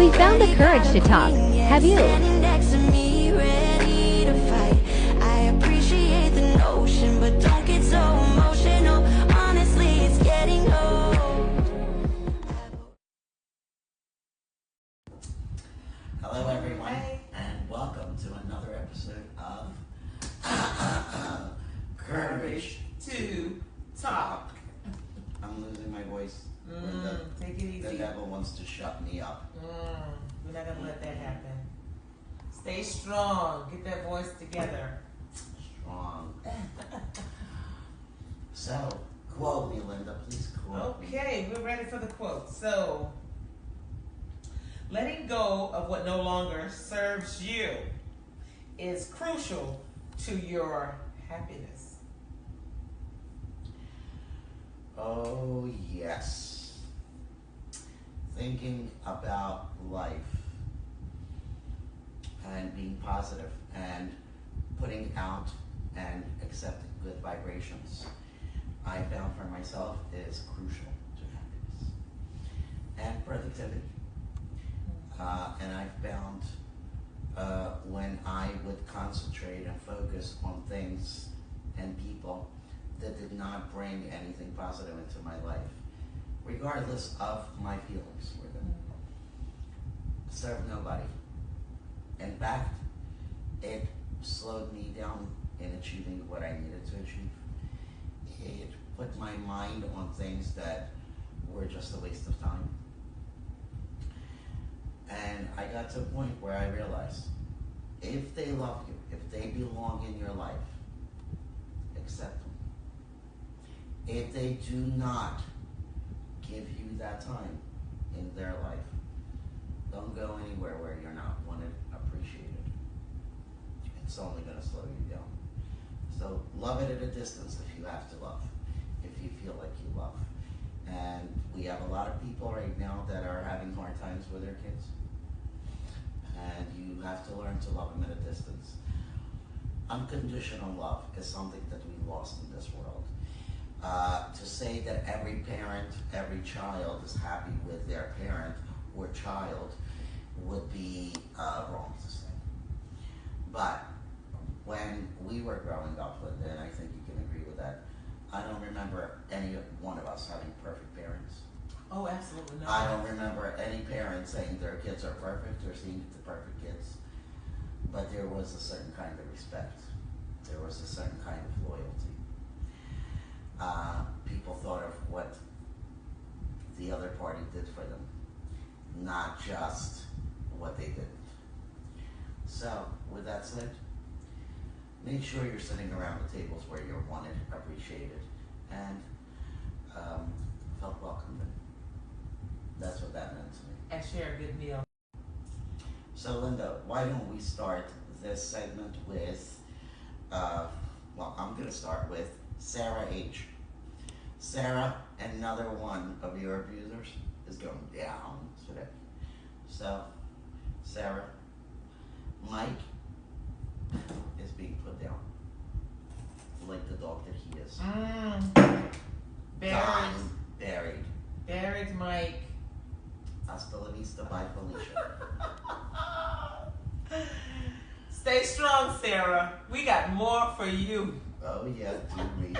We found the courage to talk. Have you? Next to me, ready to fight. I appreciate the notion, but don't get so emotional. Honestly, it's getting old. Hello everyone, and welcome to another episode of Courage to Talk. I'm losing my voice. Take it easy. The devil wants to shut me up. We're not gonna let that happen. Stay strong. Get that voice together. Strong. So, quote me, Linda. Please quote me. Okay, we're ready for the quote. So, letting go of what no longer serves you is crucial to your happiness. Oh, yes. Thinking about life and being positive and putting out and accepting good vibrations, I found for myself is crucial to happiness and productivity. And I found when I would concentrate and focus on things and people that did not bring anything positive into my life, regardless of my feelings for them, served nobody. In fact, it slowed me down in achieving what I needed to achieve. It put my mind on things that were just a waste of time. And I got to a point where I realized, if they love you, if they belong in your life, accept them. If they do not give you that time in their life, don't go anywhere where you're not wanted, appreciated. It's only going to slow you down. So love it at a distance if you have to love, if you feel like you love. And we have a lot of people right now that are having hard times with their kids. And you have to learn to love them at a distance. Unconditional love is something that we lost in this world. To say that every parent, every child is happy with their parent or child would be wrong to say. But when we were growing up, Linda, and I think you can agree with that, I don't remember any one of us having perfect parents. Oh, absolutely not. I don't remember any parent saying their kids are perfect or seeing the perfect kids. But there was a certain kind of respect. There was a certain kind of loyalty. People thought of what the other party did for them, not just what they did. So, with that said, make sure you're sitting around the tables where you're wanted, appreciated, and felt welcomed. That's what that meant to me. And share a good meal. So, Linda, why don't we start this segment with, well, I'm going to start with Sarah H. Sarah, another one of your abusers, is going down today. So, Sarah, Mike is being put down like the dog that he is. Buried. Buried. Buried Mike. Hasta la vista, bye, Felicia. Stay strong, Sarah. We got more for you. Oh yeah, do we?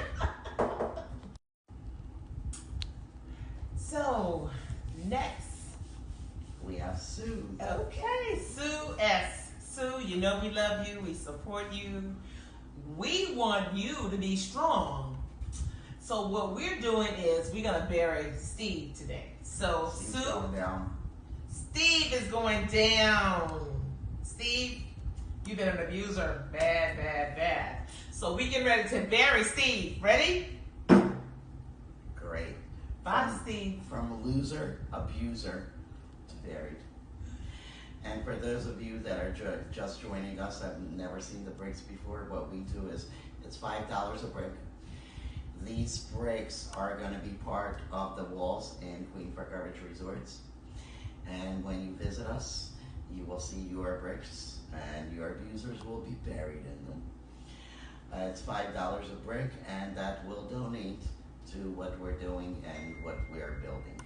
So, next. We have Sue. Okay, Sue S. Sue, you know we love you. We support you. We want you to be strong. So what we're doing is we're going to bury Steve today. So Steve's Sue, going down. Steve is going down. Steve, you've been an abuser. Bad, bad, bad. So we get ready to bury Steve. Ready? Great. Bye, Steve. From loser, abuser, to buried. And for those of you that are just joining us, have never seen the bricks before, what we do is, it's $5 a brick. These bricks are going to be part of the walls in Queen for Courage Resorts. And when you visit us, you will see your bricks and your abusers will be buried in them. It's $5 a brick, and that will donate to what we're doing and what we're building.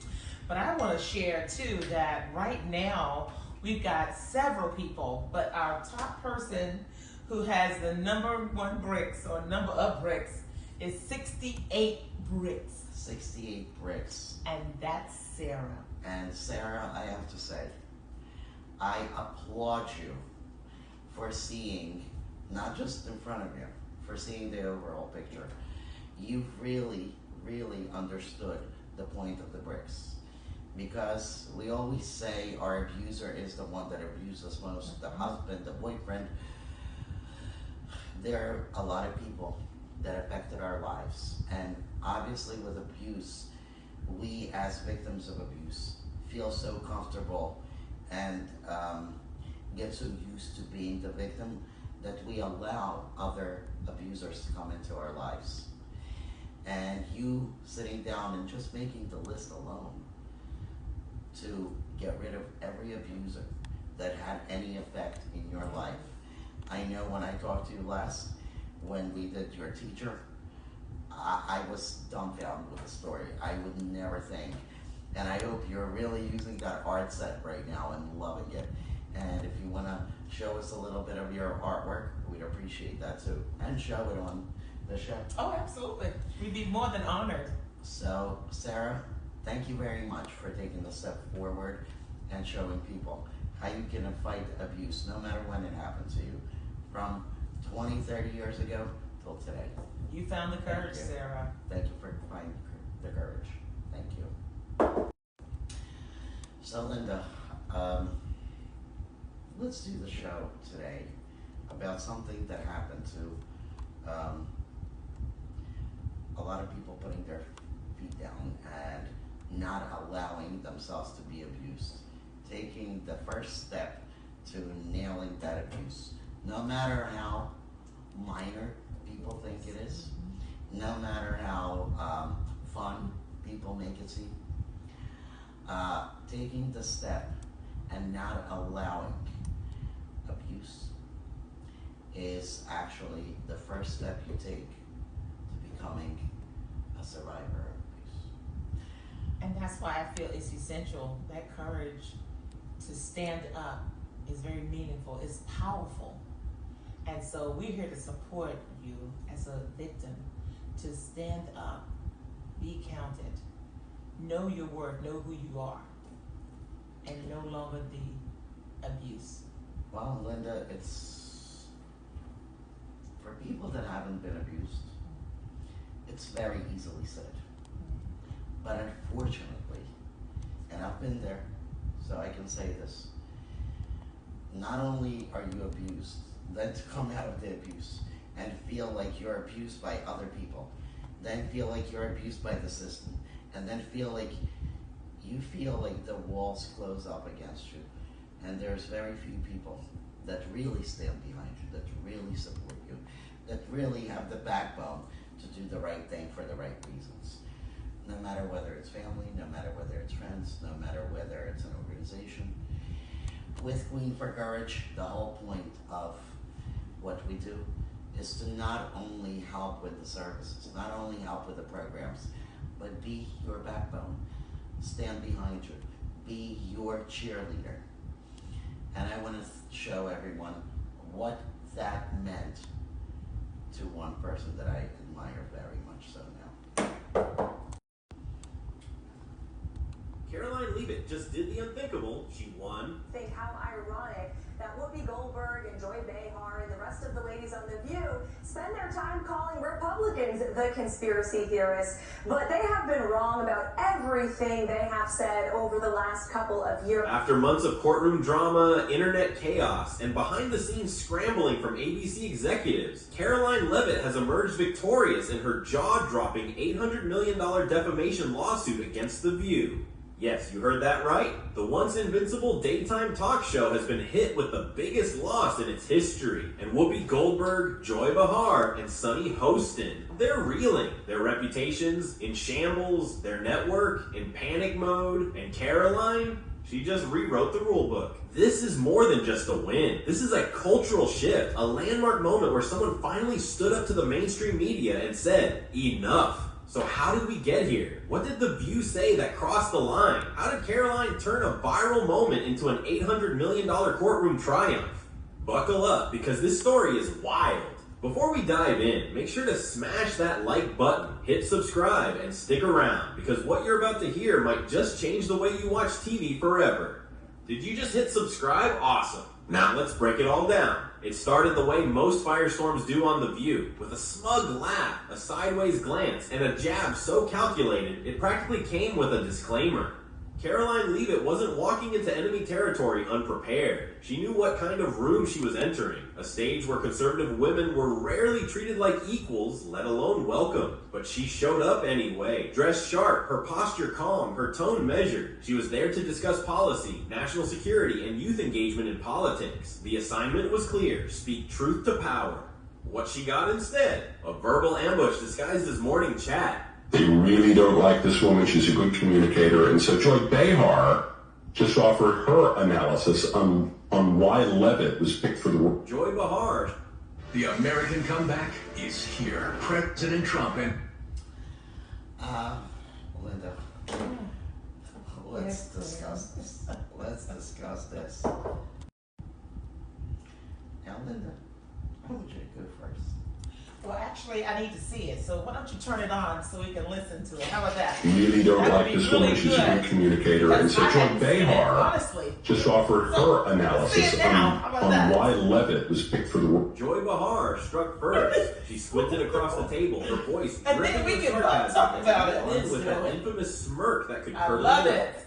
But I want to share too that right now we've got several people, but our top person who has the number one bricks or number of bricks is 68 bricks. 68 bricks. And that's Sarah. And Sarah, I have to say, I applaud you for seeing, not just in front of you, for seeing the overall picture. You've really, really understood the point of the bricks. Because we always say our abuser is the one that abuses us most, the husband, the boyfriend. There are a lot of people that affected our lives. And obviously with abuse, we as victims of abuse feel so comfortable and get so used to being the victim that we allow other abusers to come into our lives. And you sitting down and just making the list alone to get rid of every abuser that had any effect in your life. I know when I talked to you last, when we did your teacher, I was dumbfounded with the story. I would never think. And I hope you're really using that art set right now and loving it. And if you want to show us a little bit of your artwork, we'd appreciate that too. And show it on the show. Oh, absolutely. We'd be more than honored. So, Sarah, thank you very much for taking the step forward and showing people how you can fight abuse, no matter when it happened to you, from 20, 30 years ago till today. You found the courage, Thank you. Sarah. Thank you for finding the courage. Thank you. So, Linda, let's do the show today about something that happened to a lot of people putting their feet down and not allowing themselves to be abused, taking the first step to nailing that abuse, no matter how minor people think it is, no matter how fun people make it seem. Taking the step and not allowing abuse is actually the first step you take to becoming a survivor of abuse. And that's why I feel it's essential. That courage to stand up is very meaningful. It's powerful. And so we're here to support you as a victim to stand up, be counted, know your worth, know who you are, and no longer the abuse. Well, Linda, it's for people that haven't been abused, it's very easily said. But unfortunately, and I've been there, so I can say this, not only are you abused, then to come out of the abuse and feel like you're abused by other people, then feel like you're abused by the system, and then feel like the walls close up against you. And there's very few people that really stand behind you, that really support you, that really have the backbone to do the right thing for the right reasons. No matter whether it's family, no matter whether it's friends, no matter whether it's an organization. With Queen for Courage, the whole point of what we do is to not only help with the services, not only help with the programs, but be your backbone, stand behind you, be your cheerleader. And I want to show everyone what that meant to one person that I admire very much so now. Caroline Leavitt just did the unthinkable. She won. Think how ironic that Whoopi Goldberg and Joy Behar and the rest of the ladies on The View spend their time calling Republicans the conspiracy theorists, but they have been wrong about everything they have said over the last couple of years. After months of courtroom drama, internet chaos, and behind-the-scenes scrambling from ABC executives, Caroline Leavitt has emerged victorious in her jaw-dropping $800 million defamation lawsuit against The View. Yes, you heard that right. The once invincible daytime talk show has been hit with the biggest loss in its history. And Whoopi Goldberg, Joy Behar, and Sunny Hostin, they're reeling. Their reputations in shambles, their network in panic mode, and Caroline, she just rewrote the rule book. This is more than just a win. This is a cultural shift, a landmark moment where someone finally stood up to the mainstream media and said, enough. So how did we get here? What did The View say that crossed the line? How did Caroline turn a viral moment into an $800 million courtroom triumph? Buckle up, because this story is wild. Before we dive in, make sure to smash that like button, hit subscribe, and stick around, because what you're about to hear might just change the way you watch TV forever. Did you just hit subscribe? Awesome. Now let's break it all down. It started the way most firestorms do on The View, with a smug laugh, a sideways glance, and a jab so calculated it practically came with a disclaimer. Caroline Leavitt wasn't walking into enemy territory unprepared. She knew what kind of room she was entering, a stage where conservative women were rarely treated like equals, let alone welcomed. But she showed up anyway, dressed sharp, her posture calm, her tone measured. She was there to discuss policy, national security, and youth engagement in politics. The assignment was clear: speak truth to power. What she got instead? A verbal ambush disguised as morning chat. They really don't like this woman. She's a good communicator. And so Joy Behar just offered her analysis on why Levitt was picked for the role. Joy Behar. The American comeback is here. President Trump and... Linda, let's discuss this. Let's discuss this. Now, Linda, who would you go first? Well, actually, I need to see it. So why don't you turn it on so we can listen to it? How about that? Really don't That would like be this really woman. She's a good good. communicator. And so I Joy hadn't seen it, Behar honestly. just offered So, her analysis see it now. How about on that? why Levitt was picked for the role. Joy Behar struck first. She squinted across the table, her voice And then dripping we with can sarcasm, talk about it. and Let's with do that it. infamous smirk that could I curl love lip. it.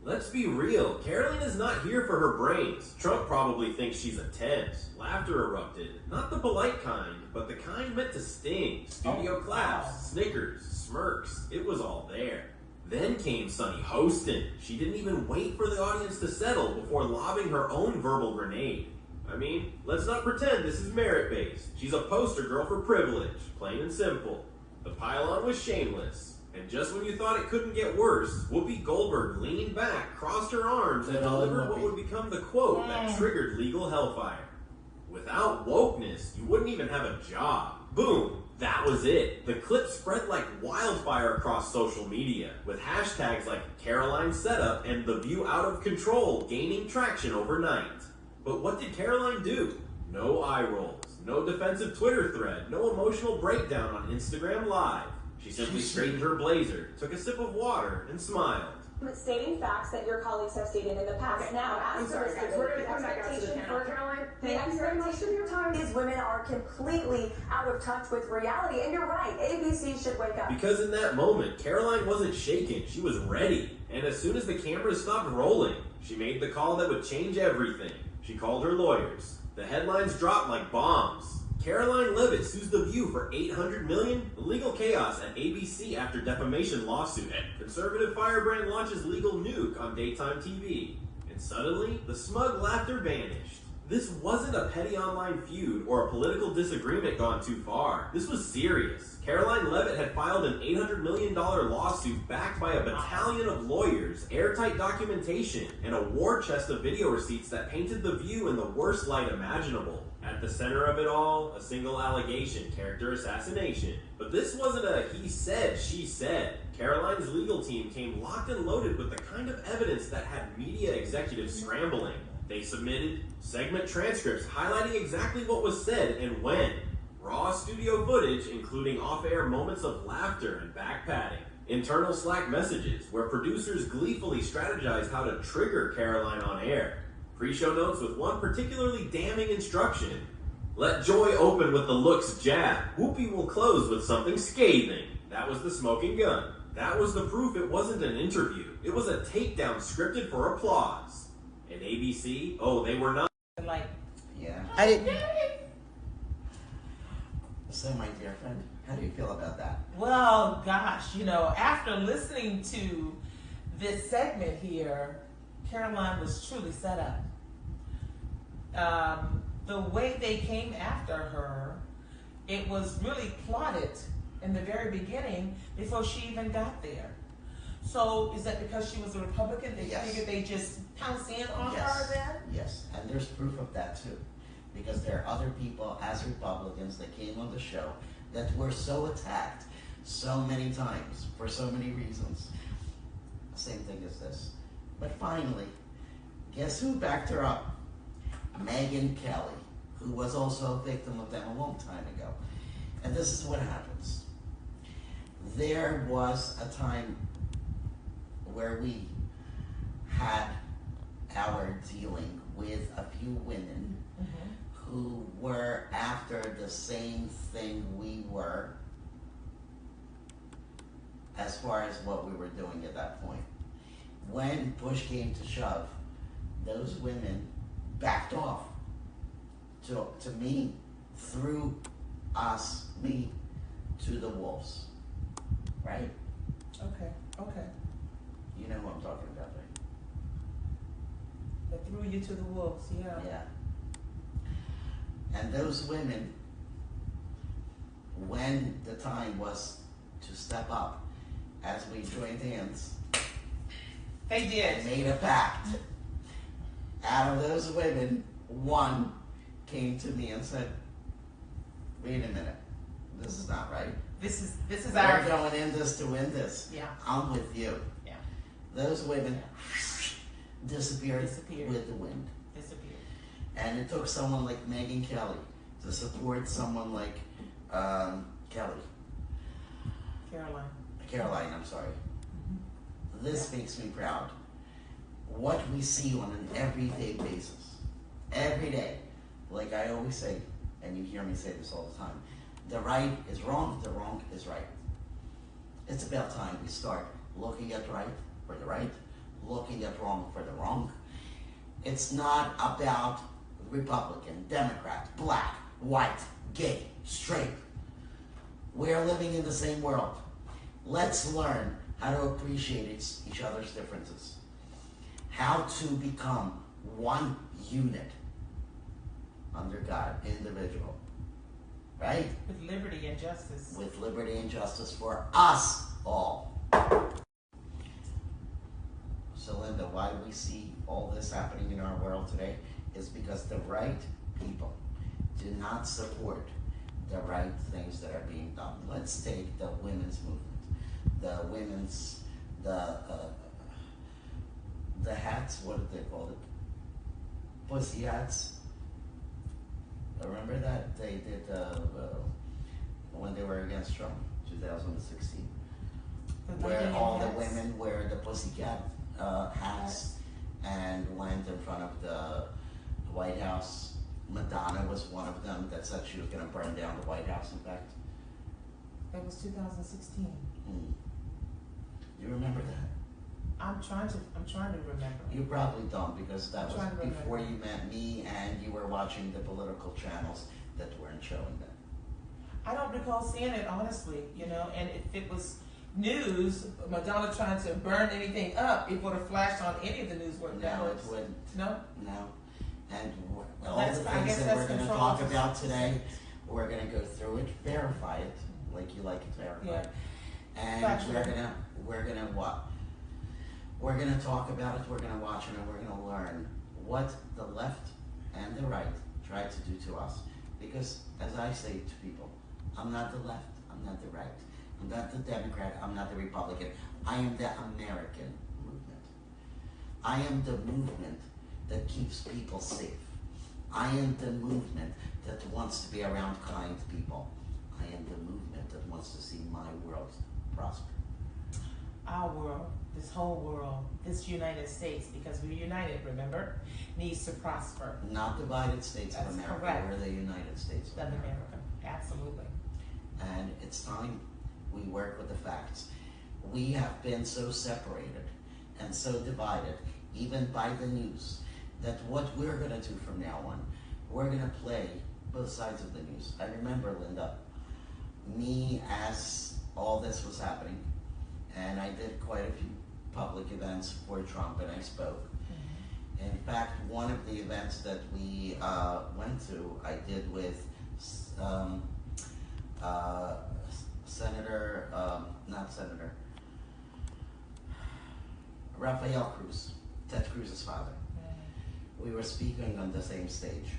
Let's be real. Caroline is not here for her brains. Trump probably thinks she's a 10. Laughter erupted. Not the polite kind, but the kind meant to sting. Studio claps, wow. snickers, smirks. It was all there. Then came Sunny Hostin. She didn't even wait for the audience to settle before lobbing her own verbal grenade. I mean, let's not pretend this is merit-based. She's a poster girl for privilege, plain and simple. The pile-on was shameless. And just when you thought it couldn't get worse, Whoopi Goldberg leaned back, crossed her arms, and delivered what would become the quote that triggered legal hellfire. Without wokeness, you wouldn't even have a job. Boom! That was it. The clip spread like wildfire across social media, with hashtags like Caroline Setup and The View Out of Control gaining traction overnight. But what did Caroline do? No eye rolls, no defensive Twitter thread, no emotional breakdown on Instagram Live. She simply straightened her blazer, took a sip of water, and smiled. Stating facts that your colleagues have stated in the past. Now, I'm sorry, guys. We're going to come back out to the panel. Caroline, thank you very much for your time. These women are completely out of touch with reality, and you're right. ABC should wake up. Because in that moment, Caroline wasn't shaken, she was ready. And as soon as the cameras stopped rolling, she made the call that would change everything. She called her lawyers. The headlines dropped like bombs. Caroline Leavitt sues The View for $800 million. Legal chaos at ABC after defamation lawsuit. Conservative firebrand launches legal nuke on daytime TV. And suddenly, the smug laughter vanished. This wasn't a petty online feud or a political disagreement gone too far. This was serious. Caroline Leavitt had filed an $800 million lawsuit backed by a battalion of lawyers, airtight documentation, and a war chest of video receipts that painted The View in the worst light imaginable. At the center of it all, a single allegation, character assassination. But this wasn't a he said, she said. Caroline's legal team came locked and loaded with the kind of evidence that had media executives scrambling. They submitted segment transcripts highlighting exactly what was said and when. Raw studio footage, including off-air moments of laughter and back-patting. Internal Slack messages, where producers gleefully strategized how to trigger Caroline on air. Pre-show notes with one particularly damning instruction. Let Joy open with the looks jab. Whoopi will close with something scathing. That was the smoking gun. That was the proof it wasn't an interview. It was a takedown scripted for applause. And ABC, oh, they were not. Like, Yeah. I didn't. So, my dear friend, how do you feel about that? Well, gosh, after listening to this segment here, Caroline was truly set up. The way they came after her, it was really plotted in the very beginning before she even got there. So is that because she was a Republican, they Yes. figured they just pounce in on Yes. her then? Yes, and there's proof of that too. Because there are other people as Republicans that came on the show that were so attacked, so many times for so many reasons. Same thing as this. But finally, guess who backed her up? Megyn Kelly, who was also a victim of them a long time ago. And this is what happens. There was a time where we had our dealing with a few women who were after the same thing we were, as far as what we were doing at that point. When push came to shove, those women backed off to me, threw me to the wolves, right? Okay. You know who I'm talking about, right? That threw you to the wolves, yeah. Yeah. And those women, when the time was to step up, as we joined hands, They did. and made a pact. Out of those women, one came to me and said, "Wait a minute, this is not right. This is We're our going in this to win this. Yeah. I'm with you." Yeah. Those women disappeared Disappeared. with the wind. disappeared. And it took someone like Megyn Kelly to support someone like Caroline, I'm sorry. This makes me proud. What we see on an everyday basis, every day, like I always say, and you hear me say this all the time, the right is wrong, the wrong is right. It's about time we start looking at right for the right, looking at wrong for the wrong. It's not about Republican, Democrat, black, white, gay, straight. We're living in the same world. Let's learn how to appreciate each other's differences. How to become one unit under God, indivisible. Right? With liberty and justice. With liberty and justice for us all. So Linda, why we see all this happening in our world today is because the right people do not support the right things that are being done. Let's take the women's movement, the hats, what did they call it? Pussy hats. Remember that they did when they were against Trump, 2016, where all the women wear the pussycat hats and went in front of the White House. Madonna was one of them that said she was going to burn down the White House, in fact. That was 2016. You remember that? I'm trying to remember. You probably don't, because that I'm was trying to before remember. you met me and you were watching the political channels that weren't showing that. I don't recall seeing it, honestly, and if it was news, Madonna trying to burn anything up, it would have flashed on any of the newsworthy No, networks. it wouldn't. No? No. And all That's- the I things guess that that's we're going to control. talk about today, we're going to go through it, verify it, like you like it verified. And Factual. we're gonna what? We're gonna talk about it, we're gonna watch it, and we're gonna learn what the left and the right tried to do to us. Because as I say to people, I'm not the left, I'm not the right, I'm not the Democrat, I'm not the Republican. I am the American movement. I am the movement that keeps people safe. I am the movement that wants to be around kind people. I am the movement that wants to see my world prosper. Our world, this whole world, this United States, because we're united, remember, needs to prosper. Not divided States of That's America, correct. we're the United States Of America, absolutely. And it's time we work with the facts. We have been so separated and so divided, even by the news, that what we're gonna do from now on, we're gonna play both sides of the news. I remember, Linda, me as all this was happening, and I did quite a few public events for Trump, and I spoke. In fact, one of the events that we went to, I did with Rafael Cruz, Ted Cruz's father. We were speaking on the same stage,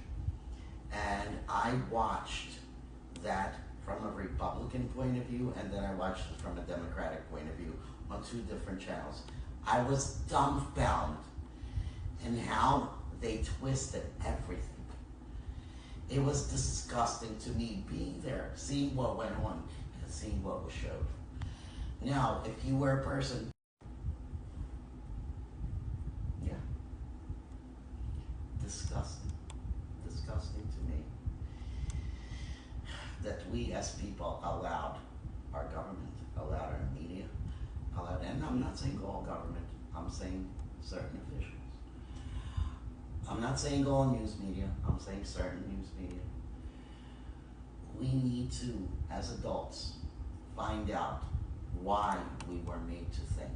and I watched that from a Republican point of view, and then I watched it from a Democratic point of view on two different channels. I was dumbfounded in how they twisted everything. It was disgusting to me being there, seeing what went on, and seeing what was showed. Now, if you were a person, yeah, disgusting to me that we as people allowed our government, allowed our media, allowed, and I'm not saying all government, I'm saying certain officials. I'm not saying all news media, I'm saying certain news media. We need to, as adults, find out why we were made to think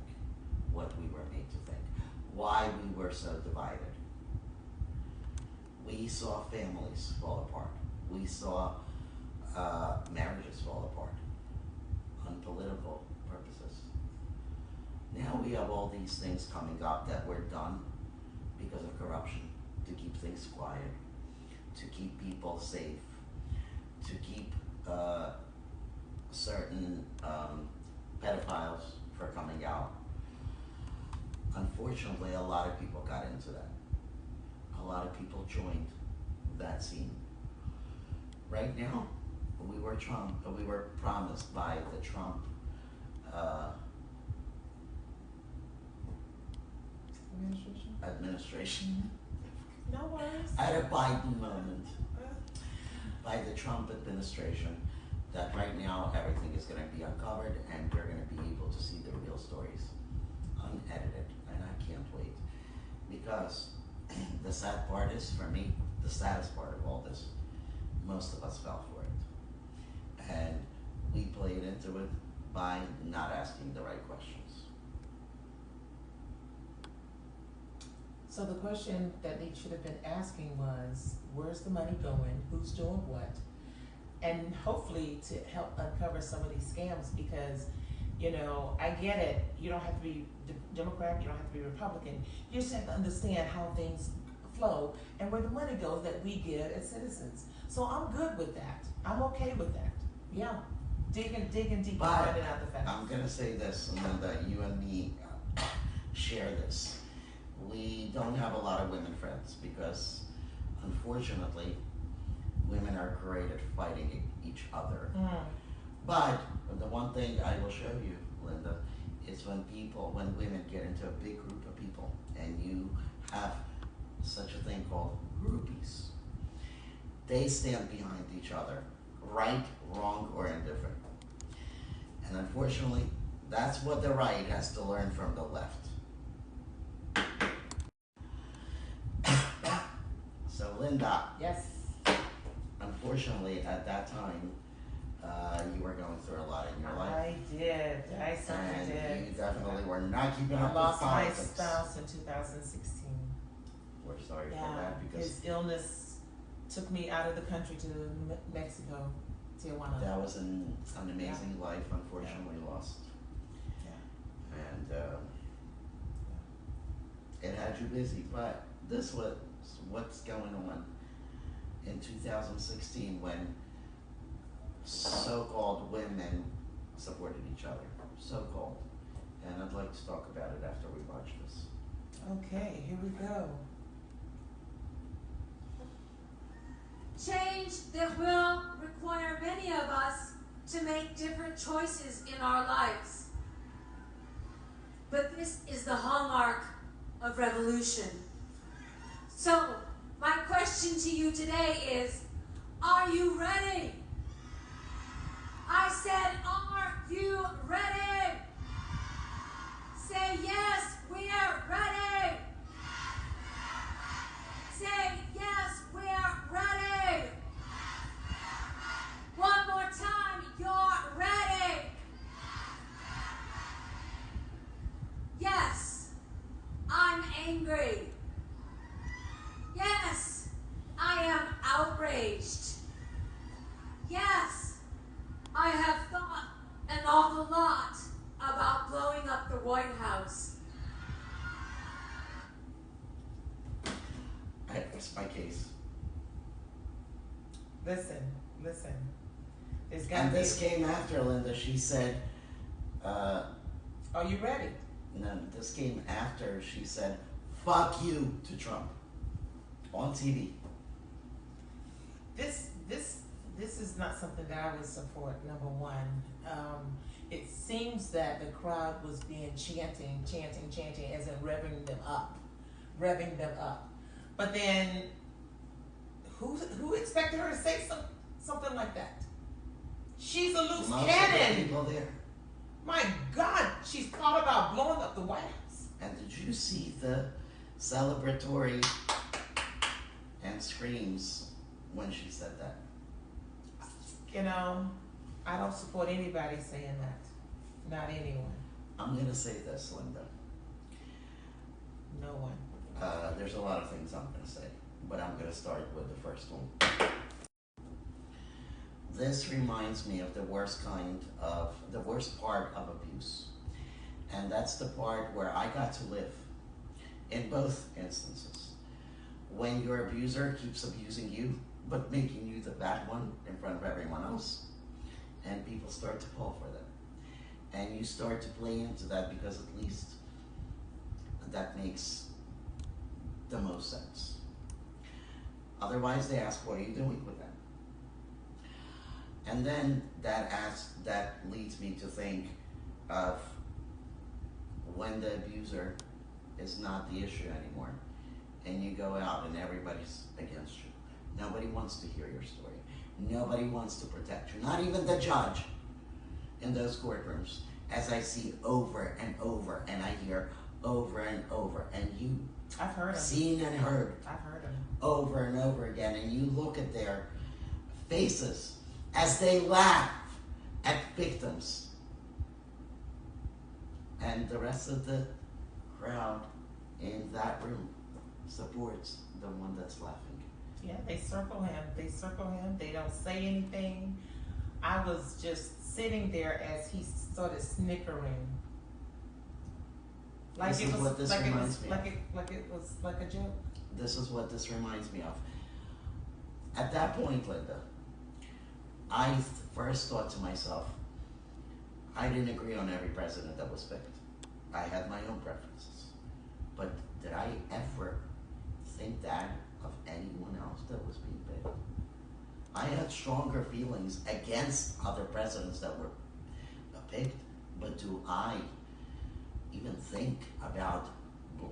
what we were made to think, why we were so divided. We saw families fall apart. We saw marriages fall apart on political purposes. Now we have all these things coming up that were done because of corruption, to keep things quiet, to keep people safe, to keep certain pedophiles from coming out. Unfortunately, a lot of people got into that. A lot of people joined that scene. Right now, we were promised by the Trump administration. No worries. At a Biden moment, by the Trump administration, that right now everything is going to be uncovered and they're going to be able to see the real stories, unedited, and I can't wait. Because the sad part is, for me, the saddest part of all this, most of us fell for it. And we played into it by not asking the right questions. So the question that they should have been asking was, where's the money going? Who's doing what? And hopefully to help uncover some of these scams, because, you know, I get it. You don't have to be Democrat, you don't have to be Republican. You just have to understand how things flow and where the money goes that we give as citizens. So I'm good with that. I'm okay with that. Yeah. Digging deep, finding out the facts. I'm going to say this, Linda, you and me share this. We don't have a lot of women friends because, unfortunately, women are great at fighting each other. But the one thing I will show you, Linda, is when women get into a big group of people and you have such a thing called groupies, they stand behind each other, right, wrong, or indifferent. And unfortunately, that's what the right has to learn from the left. So Linda, yes. Unfortunately, at that time, you were going through a lot in your life. I did. I certainly did. And you definitely were not keeping I up with lost my politics. spouse in 2016. We're sorry for Yeah, that because his illness took me out of the country to Mexico, Tijuana. that was an amazing life, unfortunately lost. Yeah. And it had you busy, but this was what's going on in 2016 when so-called women supported each other, so-called. And I'd like to talk about it after we watch this. Okay, here we go. Change that will require many of us to make different choices in our lives. But this is the hallmark of revolution. So, my question to you today is, are you ready? I said, are you ready? Say, yes, we're ready. Say, yes, we're ready. One more time, you're ready. Yes, I'm angry. Yes, I am outraged. Yes, I have thought an awful lot about blowing up the White House. I rest my case. Listen. There's got to And be. this came after, Linda. She said, Are you ready? no, this came after she said, fuck you to Trump on TV. This is not something that I would support. Number one, it seems that the crowd was being chanting, as in revving them up. But then, who expected her to say something like that? She's a loose Most cannon. of the people there. My God, she's thought about blowing up the White House. And did you see the celebratory and screams when she said that? You know, I don't support anybody saying that. Not anyone. I'm gonna say this, Linda. No one. There's a lot of things I'm gonna say, but I'm gonna start with the first one. This reminds me of the worst part of abuse. And that's the part where I got to live in both instances. When your abuser keeps abusing you, but making you the bad one in front of everyone else, and people start to fall for them. And you start to play into that because at least that makes the most sense. Otherwise, they ask, what are you doing with them? And then that leads me to think of when the abuser is not the issue anymore, and you go out and everybody's against you. Nobody wants to hear your story. Nobody wants to protect you. Not even the judge in those courtrooms, as I see over and over, and I hear over and over, and you I've heard them. Seen and heard. I've heard them. Over and over again, and you look at their faces as they laugh at victims, and the rest of the crowd in that room supports the one that's laughing. Yeah, they circle him. They don't say anything. I was just sitting there as he started snickering. Like This it is was what this like it reminds was me like of. it was like a joke. This is what this reminds me of. At that point, Linda, I first thought to myself, I didn't agree on every president that was picked. I had my own preferences. But did I ever think that of anyone else that was being picked? I had stronger feelings against other presidents that were picked, but do I even think about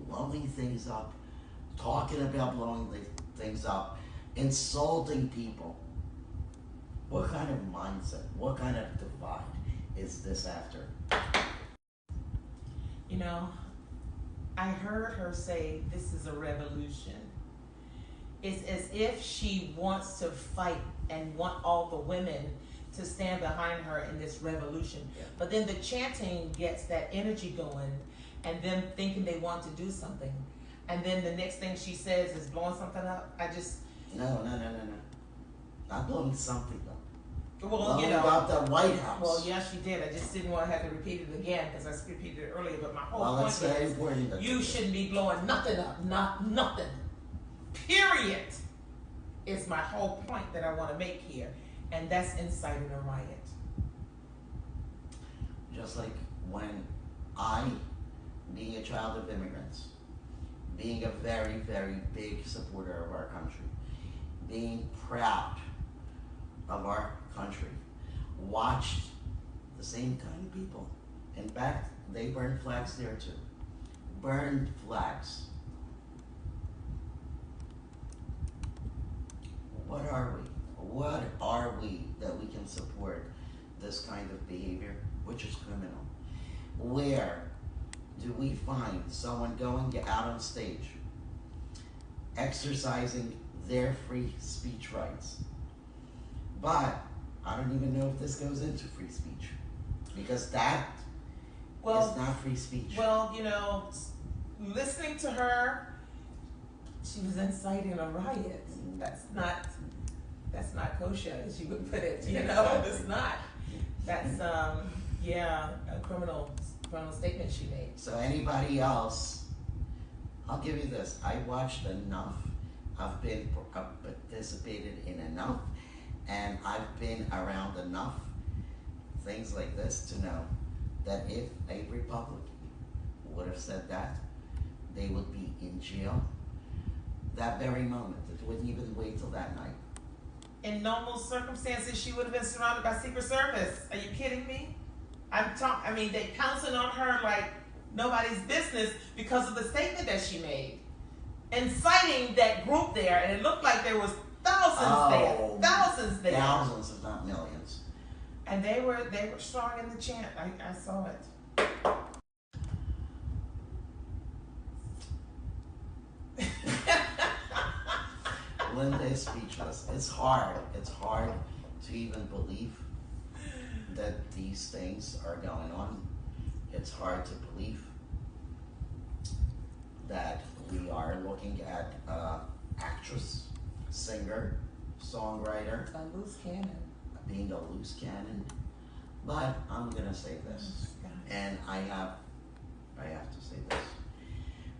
blowing things up, talking about blowing things up, insulting people? What kind of mindset, what kind of divide is this after? You know, I heard her say this is a revolution. It's as if she wants to fight and want all the women to stand behind her in this revolution. Yeah. But then the chanting gets that energy going and them thinking they want to do something. And then the next thing she says is blowing something up. No. Not blowing something up. Well, blowing you know. about the White House. Well, yeah, she did. I just didn't want to have to repeat it again because I repeated it earlier. But my whole point it's very is important that you shouldn't be blowing nothing up. Nothing. Period. Is my whole point that I want to make here. And that's inciting a riot. Just like when I, being a child of immigrants, being a very, very big supporter of our country, being proud of our country, watched the same kind of people. In fact, they burned flags there too. Burned flags. What are we? What are we that we can support this kind of behavior, which is criminal? Where do we find someone going out on stage, exercising their free speech rights? But I don't even know if this goes into free speech, because that is not free speech. Well, you know, listening to her, she was inciting a riot. That's not kosher, as you would put it. You know, it's not. That's a criminal statement she made. So anybody else, I'll give you this. I watched enough. I've participated in enough, And I've been around enough things like this to know that if a Republican would have said that, they would be in jail that very moment. It wouldn't even wait till that night. In normal circumstances, she would have been surrounded by Secret Service. Are you kidding me? I mean, they pouncing on her like nobody's business because of the statement that she made, inciting that group there, and it looked like there was thousands there, thousands, if not millions. And they were strong in the chant. I saw it. Linda is speechless. It's hard to even believe that these things are going on. It's hard to believe that we are looking at actress, singer, songwriter, A loose cannon. being a loose cannon. But I'm gonna say this, and I have to say this.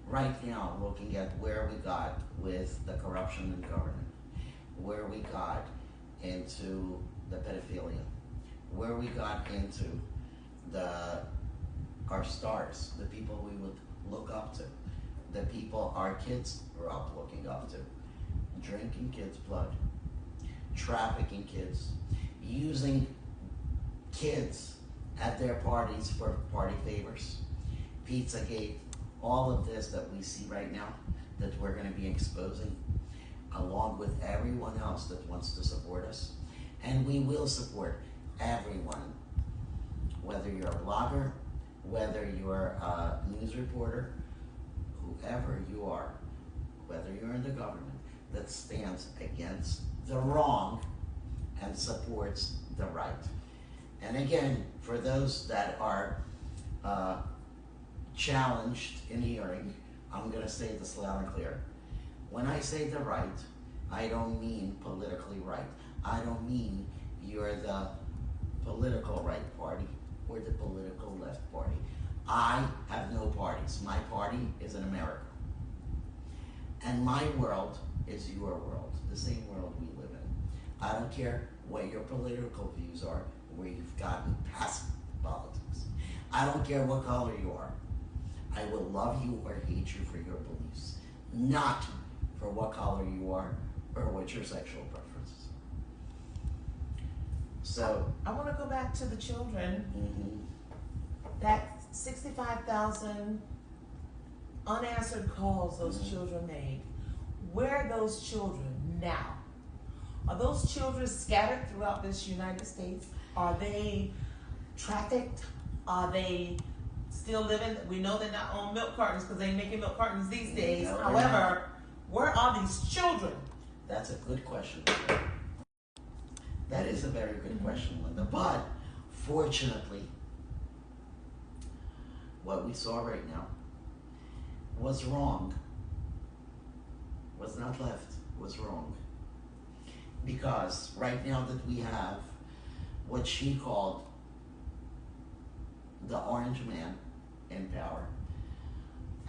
Right now, looking at where we got with the corruption in government, where we got into the pedophilia, where we got into our stars, the people we would look up to, the people our kids grew up looking up to, drinking kids' blood, trafficking kids, using kids at their parties for party favors, Pizzagate, all of this that we see right now that we're going to be exposing, along with everyone else that wants to support us. And we will support everyone, whether you're a blogger, whether you're a news reporter, whoever you are, whether you're in the government, that stands against the wrong and supports the right. And again, for those that are challenged in hearing, I'm going to say this loud and clear. When I say the right, I don't mean politically right. I don't mean you're the political right party or the political left party. I have no parties. My party is in America. And my world is your world, the same world we live in. I don't care what your political views are, where you've gotten past politics. I don't care what color you are. I will love you or hate you for your beliefs, not for what color you are or what your sexual preferences are. So I want to go back to the children. Mm-hmm. That 65,000 unanswered calls those Mm-hmm. children made. Where are those children now? Are those children scattered throughout this United States? Are they trafficked? Are they still living? We know they're not on milk cartons because they ain't making milk cartons these days. No, they're However, where are these children? that's a good question. That is a very good question, Linda. But fortunately, what we saw right now was wrong. Was not left, was wrong. Because right now that we have what she called the Orange Man in power,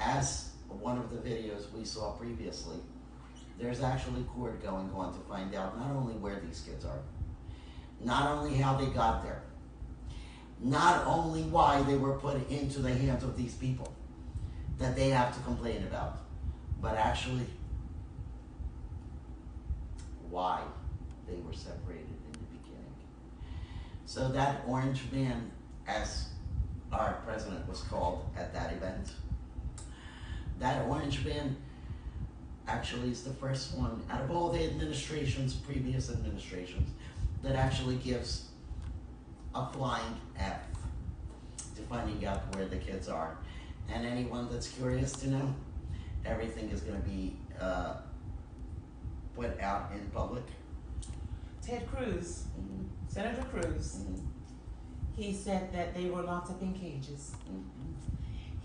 as one of the videos we saw previously, there's actually court going on to find out not only where these kids are, not only how they got there, not only why they were put into the hands of these people that they have to complain about, but actually why they were separated in the beginning. So that Orange Man, as our president was called at that event, that Orange Man actually is the first one out of all the administrations, previous administrations, that actually gives a flying F to finding out where the kids are. And anyone that's curious to know, everything is going to be put out in public. Ted Cruz, Mm-hmm. Senator Cruz, Mm-hmm. he said that they were locked up in cages. Mm-hmm.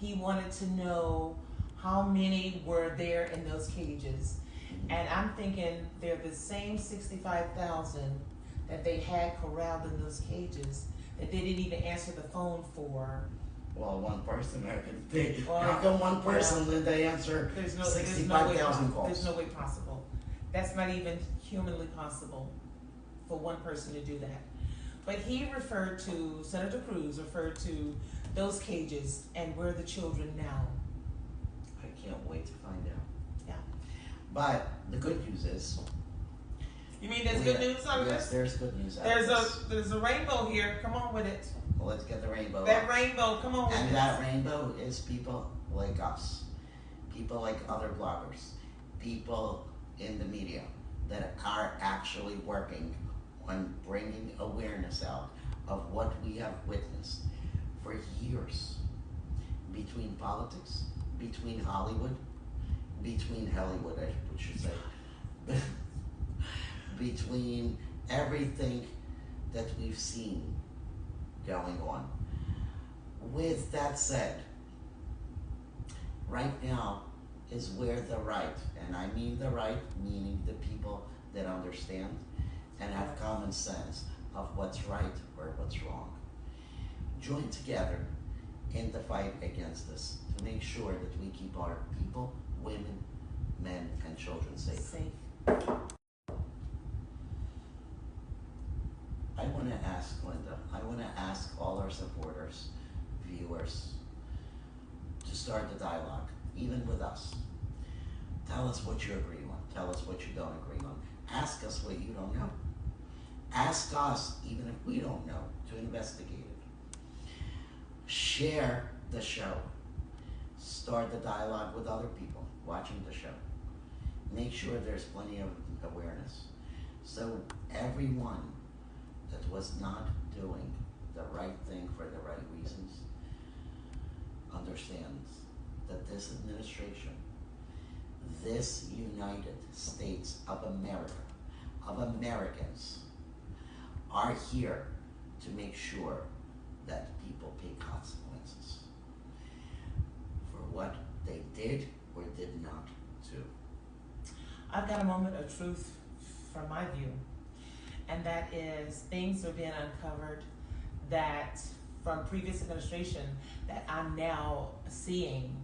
He wanted to know how many were there in those cages. Mm-hmm. And I'm thinking they're the same 65,000 that they had corralled in those cages that they didn't even answer the phone for. Well, one person, how Well, come one person well, did they answer There's no 65,000 calls? There's no way possible. That's not even humanly possible. for one person to do that. But he referred to, Senator Cruz referred to those cages and where are the children now. I can't wait to find out. Yeah. But the good news is, You mean there's good news out of yes, this? there's good news out There's of this. there's a rainbow here. Come on with it. Well, let's get the rainbow. That up. rainbow, come on with And it. that rainbow is people like us, people like other bloggers, people in the media that are actually working on bringing awareness out of what we have witnessed for years between politics, between Hollywood, between Hollywood, I should say, between everything that we've seen going on. With that said, right now is where the right, and I mean the right, meaning the people that understand and have common sense of what's right or what's wrong, join together in the fight against this to make sure that we keep our people, women, men, and children safe. I want to ask Linda, I want to ask all our supporters, viewers, to start the dialogue, even with us. Tell us what you agree on. Tell us what you don't agree on. Ask us what you don't know. Ask us, even if we don't know, to investigate it. Share the show. Start the dialogue with other people watching the show. Make sure there's plenty of awareness. So everyone that was not doing the right thing for the right reasons understands that this administration, this United States of America, of Americans, are here to make sure that people pay consequences for what they did or did not do. I've got a moment of truth from my view, and that is things are being uncovered that from previous administration that I'm now seeing.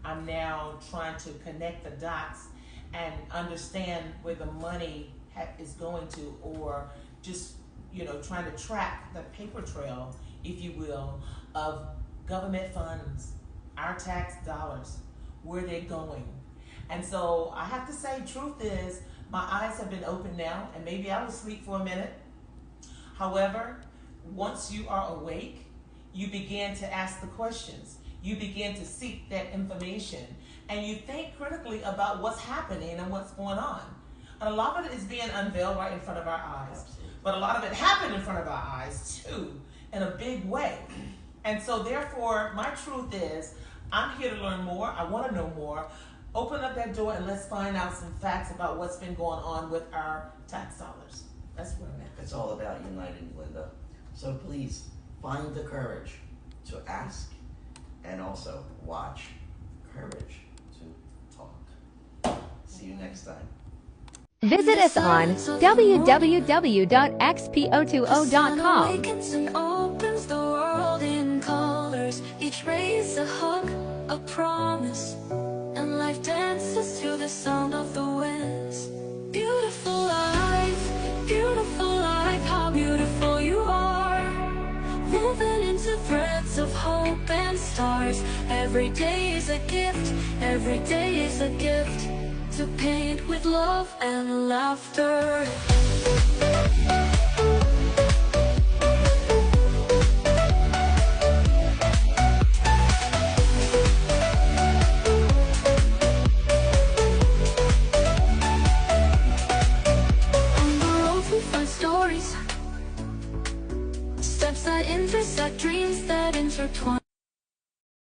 I'm now trying to connect the dots and understand where the money is going to, or just, you know, trying to track the paper trail, if you will, of government funds, our tax dollars, where they're going. And so I have to say, truth is, my eyes have been opened now, and maybe I was asleep for a minute. However, once you are awake, you begin to ask the questions. You begin to seek that information, and you think critically about what's happening and what's going on. And a lot of it is being unveiled right in front of our eyes. But a lot of it happened in front of our eyes too, in a big way. And so therefore, my truth is, I'm here to learn more. I want to know more. Open up that door and let's find out some facts about what's been going on with our tax dollars. That's where I'm at. It's all about uniting, Linda. So please, find the courage to ask and also watch Courage to Talk. See you next time. Visit us on www.xpo20.com. Awakens and opens the world in colors. Each ray is a hug, a promise, and life dances to the sound of the winds. Beautiful life, how beautiful you are. Woven into threads of hope and stars. Every day is a gift, every day is a gift, to paint with love and laughter. On the road we find stories, steps that intersect, dreams that intertwine.